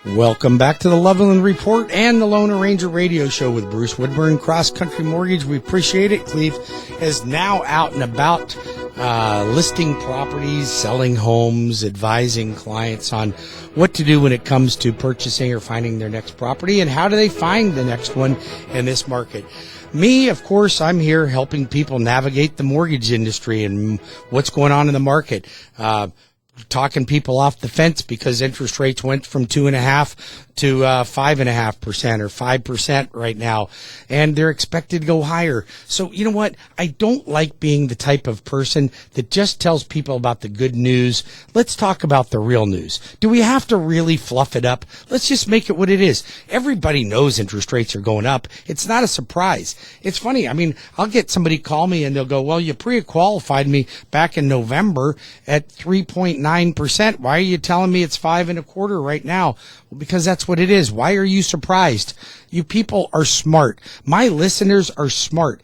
Welcome back to the Loveland Report and the Lone Ranger Radio Show with Bruce Woodburn, CrossCountry Mortgage. We appreciate it. Cleve is now out and about listing properties, selling homes, advising clients on what to do when it comes to purchasing or finding their next property and how do they find the next one in this market. Me, of course, I'm here helping people navigate the mortgage industry and what's going on in the market. Talking people off the fence because interest rates went from 2.5% to 5.5% or 5% right now, and they're expected to go higher. So you know what? I don't like being the type of person that just tells people about the good news. Let's talk about the real news. Do we have to really fluff it up? Let's just make it what it is. Everybody knows interest rates are going up. It's not a surprise. It's funny. I mean, I'll get somebody call me and they'll go, well, you pre-qualified me back in November at 3.9%. Why are you telling me it's 5.25% right now? Well, because that's what it is. Why are you surprised? You people are smart. My listeners are smart.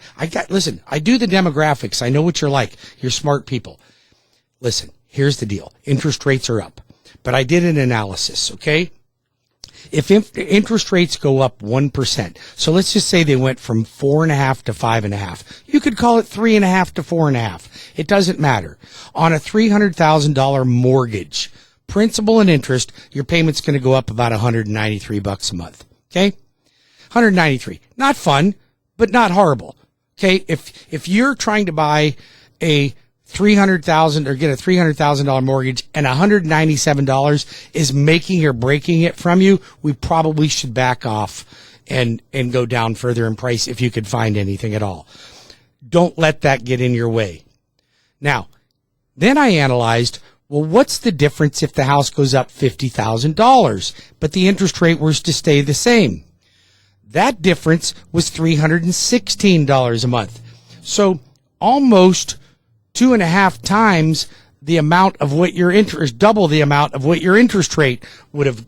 Listen, I do the demographics. I know what you're like. You're smart people. Listen, here's the deal. Interest rates are up, but I did an analysis. Okay. If interest rates go up 1%, so let's just say they went from 4.5 to 5.5, you could call it 3.5 to 4.5. It doesn't matter. On a $300,000 mortgage, principal and interest, your payment's going to go up about $193 a month. Okay? 193. Not fun, but not horrible. Okay? If you're trying to buy a $300,000 or get a $300,000 mortgage and $197 is making or breaking it from you, we probably should back off and go down further in price if you could find anything at all. Don't let that get in your way. Now, then I analyzed, well, what's the difference if the house goes up $50,000, but the interest rate was to stay the same? That difference was $316 a month. So almost 2.5 times the amount of what your interest, double the amount of what your interest rate would have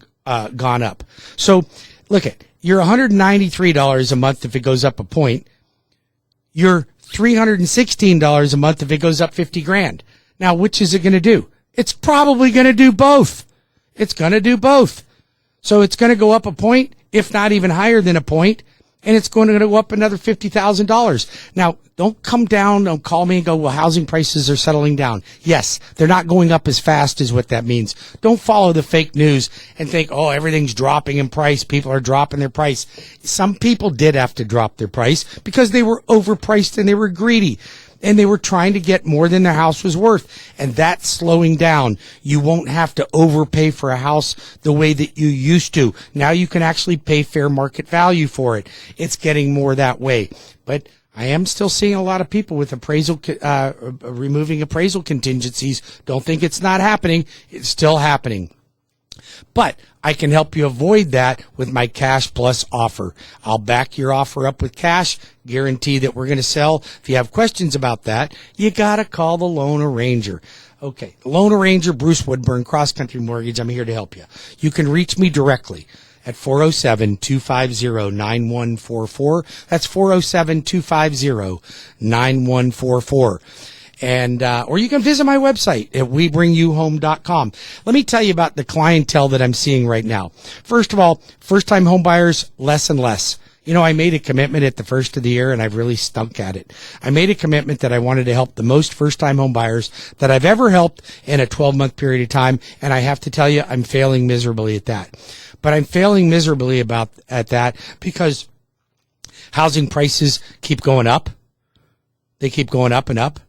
gone up. So look at, you're $193 a month if it goes up a point. You're $316 a month if it goes up 50 grand. Now, which is it going to do? It's probably going to do both. It's going to do both. So it's going to go up a point, if not even higher than a point, and it's going to go up another $50,000. Now, don't come down, don't call me and go, well, housing prices are settling down. Yes, they're not going up as fast as what that means. Don't follow the fake news and think, oh, everything's dropping in price. People are dropping their price. Some people did have to drop their price because they were overpriced and they were greedy. And they were trying to get more than their house was worth. And that's slowing down. You won't have to overpay for a house the way that you used to. Now you can actually pay fair market value for it. It's getting more that way. But I am still seeing a lot of people with removing appraisal contingencies. Don't think it's not happening. It's still happening. But I can help you avoid that with my Cash Plus offer. I'll back your offer up with cash, guarantee that we're going to sell. If you have questions about that, you got to call the Lone Ranger. Okay, Lone Ranger, Bruce Woodburn, CrossCountry Mortgage. I'm here to help you. You can reach me directly at 407-250-9144. That's 407-250-9144. And, or you can visit my website at webringyouhome.com. Let me tell you about the clientele that I'm seeing right now. First of all, first-time home buyers, less and less. You know, I made a commitment at the first of the year and I've really stunk at it. I made a commitment that I wanted to help the most first-time home buyers that I've ever helped in a 12-month period of time. And I have to tell you, I'm failing miserably at that. But I'm failing miserably at that because housing prices keep going up. They keep going up and up.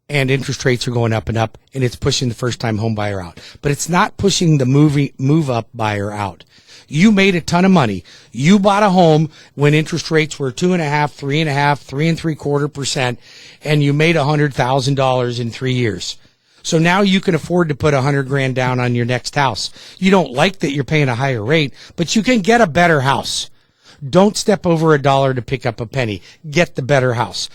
And interest rates are going up and up, and it's pushing the first-time home buyer out. But it's not pushing the move-up buyer out. You made a ton of money. You bought a home when interest rates were 2.5%, 3.5%, 3.75%, and you made $100,000 in 3 years. So now you can afford to put $100,000 down on your next house. You don't like that you're paying a higher rate, but you can get a better house. Don't step over a dollar to pick up a penny. Get the better house.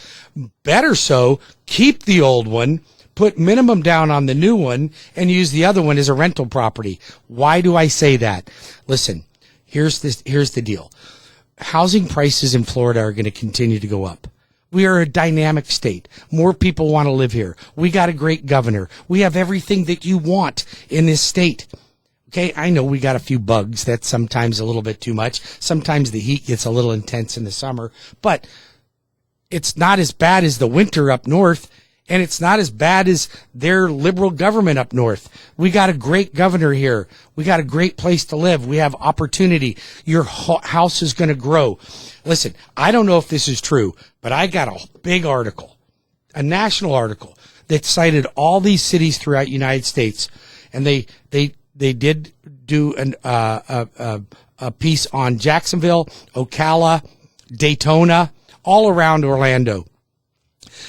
Better so, keep the old one, put minimum down on the new one, and use the other one as a rental property. Why do I say that? Listen, here's the deal. Housing prices in Florida are going to continue to go up. We are a dynamic state. More people want to live here. We got a great governor. We have everything that you want in this state. Okay, I know we got a few bugs. That's sometimes a little bit too much. Sometimes the heat gets a little intense in the summer, but it's not as bad as the winter up north, and it's not as bad as their liberal government up north. We got a great governor here. We got a great place to live. We have opportunity. Your house is going to grow. Listen, I don't know if this is true, but I got a big article, a national article that cited all these cities throughout the United States, and they did do a piece on Jacksonville, Ocala, Daytona, all around Orlando,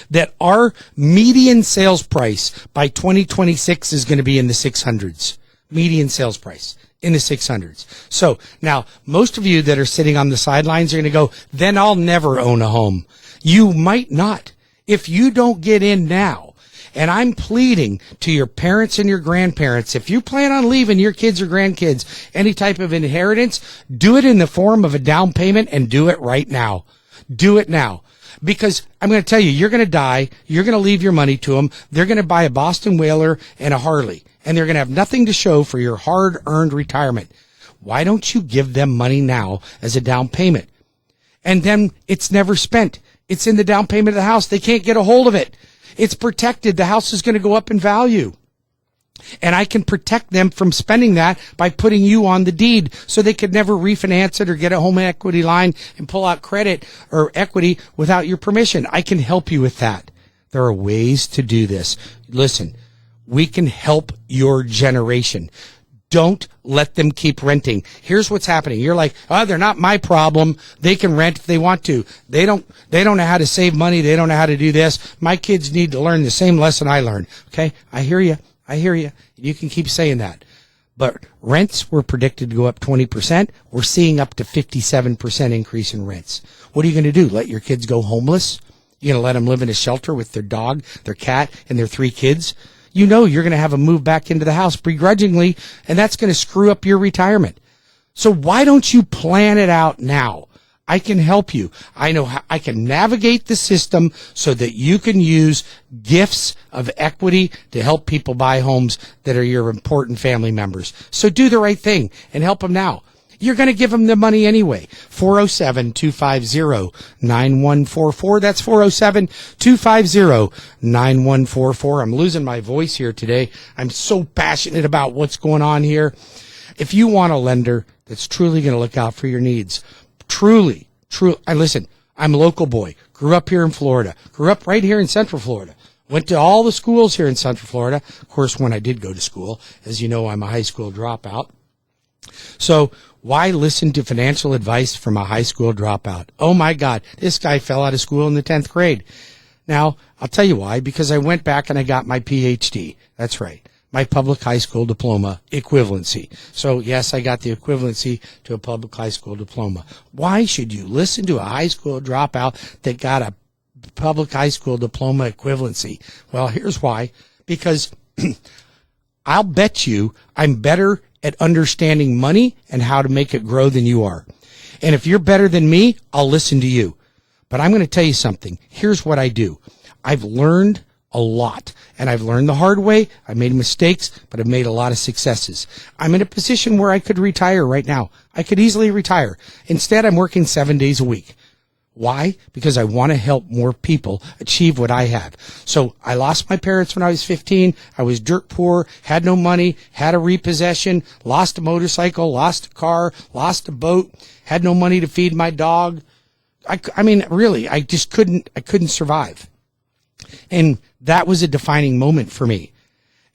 that our median sales price by 2026 is going to be in the 600s. Median sales price in the 600s. So now most of you that are sitting on the sidelines are going to go, then I'll never own a home. You might not if you don't get in now. And I'm pleading to your parents and your grandparents, if you plan on leaving your kids or grandkids any type of inheritance, do it in the form of a down payment and do it right now. Do it now. Because I'm going to tell you, you're going to die. You're going to leave your money to them. They're going to buy a Boston Whaler and a Harley, and they're going to have nothing to show for your hard-earned retirement. Why don't you give them money now as a down payment? And then it's never spent. It's in the down payment of the house. They can't get a hold of it. It's protected. The house is going to go up in value. And I can protect them from spending that by putting you on the deed so they could never refinance it or get a home equity line and pull out credit or equity without your permission. I can help you with that. There are ways to do this. Listen, we can help your generation. Don't let them keep renting. Here's what's happening. You're like, oh, they're not my problem. They can rent if they want to. They don't know how to save money. They don't know how to do this. My kids need to learn the same lesson I learned. Okay. I hear you. You can keep saying that. But rents were predicted to go up 20%. We're seeing up to 57% increase in rents. What are you going to do? Let your kids go homeless? You're going to let them live in a shelter with their dog, their cat, and their 3 kids? You know you're going to have them move back into the house begrudgingly, and that's going to screw up your retirement. So why don't you plan it out now? I can help you. I know how I can navigate the system so that you can use gifts of equity to help people buy homes that are your important family members. So do the right thing and help them now. You're going to give them the money anyway. 407-250-9144. That's 407-250-9144. I'm losing my voice here today. I'm so passionate about what's going on here. If you want a lender that's truly going to look out for your needs, truly, listen, I'm a local boy. Grew up here in Florida. Grew up right here in Central Florida. Went to all the schools here in Central Florida. Of course, when I did go to school, as you know, I'm a high school dropout. So why listen to financial advice from a high school dropout? Oh my God, this guy fell out of school in the 10th grade. Now, I'll tell you why, because I went back and I got my PhD. That's right. My public high school diploma equivalency. So yes, I got the equivalency to a public high school diploma. Why should you listen to a high school dropout that got a public high school diploma equivalency? Well, here's why. Because I'll bet you I'm better at understanding money and how to make it grow than you are. And if you're better than me, I'll listen to you. But I'm going to tell you something. Here's what I do. I've learned a lot, and I've learned the hard way. I've made mistakes, but I've made a lot of successes. I'm in a position where I could retire right now. I could easily retire. Instead, I'm working 7 days a week. Why? Because I want to help more people achieve what I have. So I lost my parents when I was 15. I was dirt poor, had no money, had a repossession, lost a motorcycle, lost a car, lost a boat, had no money to feed my dog. I mean, really, I couldn't survive. And that was a defining moment for me.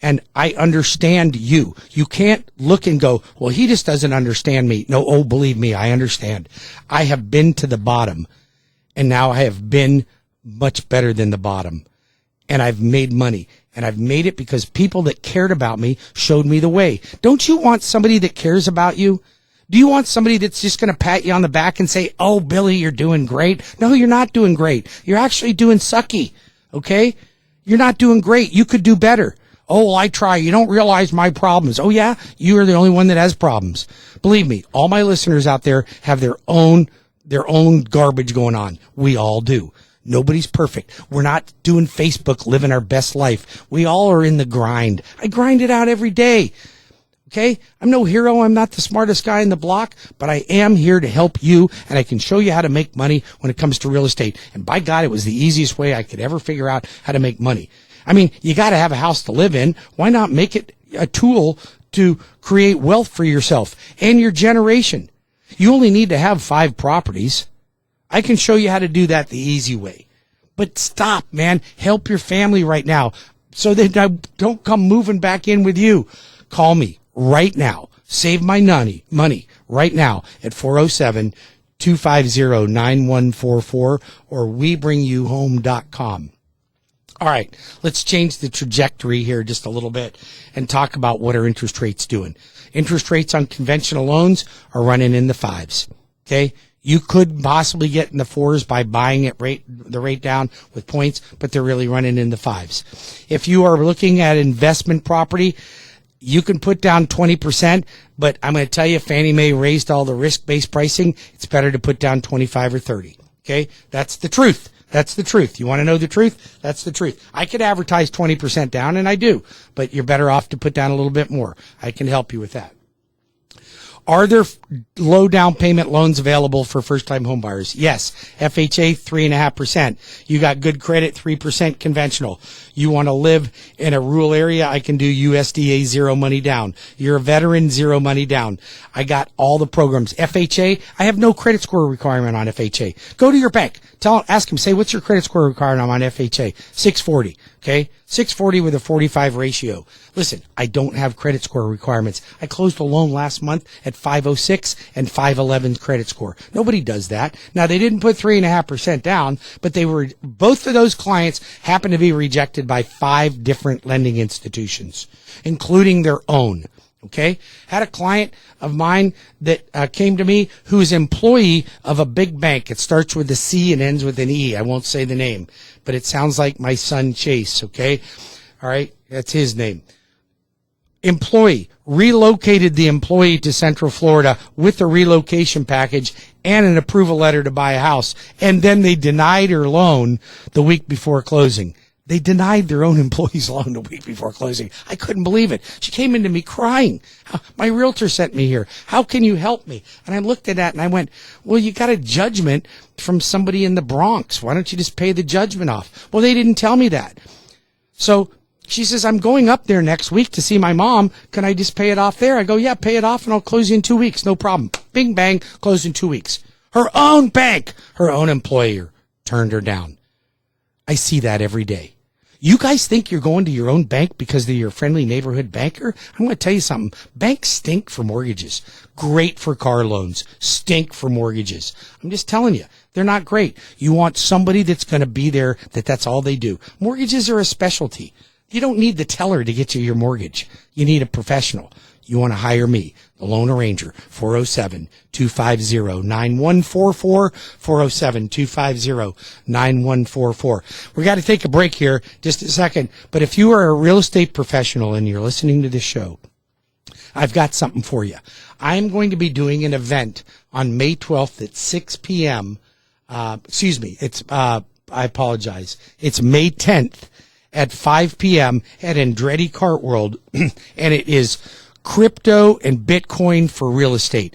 And I understand you. You can't look and go, well, he just doesn't understand me. No, oh, believe me, I understand. I have been to the bottom. And now I have been much better than the bottom. And I've made money. And I've made it because people that cared about me showed me the way. Don't you want somebody that cares about you? Do you want somebody that's just going to pat you on the back and say, oh, Billy, you're doing great? No, you're not doing great. You're actually doing sucky. Okay? You're not doing great. You could do better. Oh, well, I try. You don't realize my problems. Oh, yeah? You are the only one that has problems. Believe me, all my listeners out there have their own garbage going on. We all do. Nobody's perfect. We're not doing Facebook living our best life. We all are in the grind. I grind it out every day. Okay? I'm no hero. I'm not the smartest guy in the block, but I am here to help you, and I can show you how to make money when it comes to real estate. And by God, it was the easiest way I could ever figure out how to make money. I mean, you got to have a house to live in. Why not make it a tool to create wealth for yourself and your generation? You only need to have 5 properties. I can show you how to do that the easy way. But stop, man. Help your family right now so that I don't come moving back in with you. Call me right now. Save my money right now at 407-250-9144 or WeBringYouHome.com. All right, let's change the trajectory here just a little bit and talk about what are interest rates doing. Interest rates on conventional loans are running in the 5s. Okay, you could possibly get in the 4s by buying the rate down with points, but they're really running in the 5s. If you are looking at investment property, you can put down 20%, but I'm going to tell you, Fannie Mae raised all the risk-based pricing. It's better to put down 25 or 30. Okay, that's the truth. That's the truth. You want to know the truth? That's the truth. I could advertise 20% down, and I do, but you're better off to put down a little bit more. I can help you with that. Are there low down payment loans available for first-time homebuyers? Yes. FHA, 3.5%. You got good credit, 3% conventional. You want to live in a rural area? I can do USDA, 0 money down. You're a veteran, 0 money down. I got all the programs. FHA, I have no credit score requirement on FHA. Go to your bank. Ask him, say, what's your credit score requirement on FHA? 640. Okay? 640 with a 45 ratio. Listen, I don't have credit score requirements. I closed a loan last month at 506 and 511 credit score. Nobody does that. Now, they didn't put 3.5% down, but both of those clients happened to be rejected by 5 different lending institutions, including their own. Okay. Had a client of mine that came to me who's employee of a big bank. It starts with a C and ends with an E. I won't say the name, but it sounds like my son Chase. Okay. All right. That's his name. Employee relocated the employee to Central Florida with a relocation package and an approval letter to buy a house. And then they denied her loan the week before closing. They denied their own employee's loan the week before closing. I couldn't believe it. She came into me crying. My realtor sent me here. How can you help me? And I looked at that and I went, well, you got a judgment from somebody in the Bronx. Why don't you just pay the judgment off? Well, they didn't tell me that. So she says, I'm going up there next week to see my mom. Can I just pay it off there? I go, yeah, pay it off and I'll close you in 2 weeks. No problem. Bing, bang, close in 2 weeks. Her own bank, her own employer turned her down. I see that every day. You guys think you're going to your own bank because they're your friendly neighborhood banker? I'm going to tell you something. Banks stink for mortgages. Great for car loans. Stink for mortgages. I'm just telling you, they're not great. You want somebody that's going to be there, that's all they do. Mortgages are a specialty. You don't need the teller to get you your mortgage. You need a professional. You want to hire me, the Loan Arranger, 407-250-9144, 407-250-9144. We got to take a break here just a second, but if you are a real estate professional and you're listening to this show, I've got something for you. I'm going to be doing an event on May 12th at 6 p.m. I apologize. It's May 10th at 5 p.m. at Andretti Kart World, and it is crypto and Bitcoin for real estate.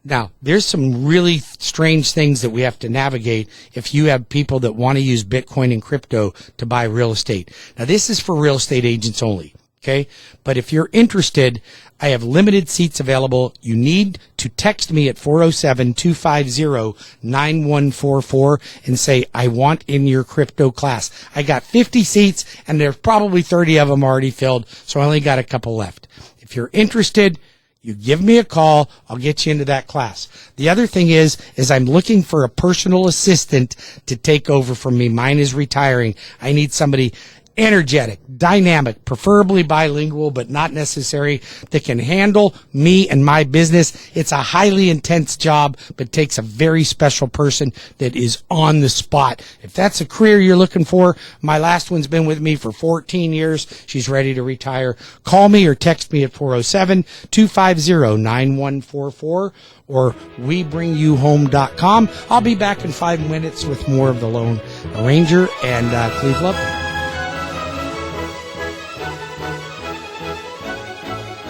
Now, there's some really strange things that we have to navigate if you have people that want to use Bitcoin and crypto to buy real estate. Now, this is for real estate agents only, okay? But if you're interested, I have limited seats available. You need to text me at 407-250-9144 and say, I want in your crypto class. I got 50 seats, and there's probably 30 of them already filled, so I only got a couple left. If you're interested, you give me a call. I'll get you into that class. The other thing is I'm looking for a personal assistant to take over from me. Mine is retiring. I need somebody energetic, dynamic, preferably bilingual, but not necessary, that can handle me and my business. It's a highly intense job, but takes a very special person that is on the spot. If that's a career you're looking for, my last one's been with me for 14 years. She's ready to retire. Call me or text me at 407-250-9144 or WeBringYouHome.com. I'll be back in 5 minutes with more of the Lone Ranger and Cleve Loveland.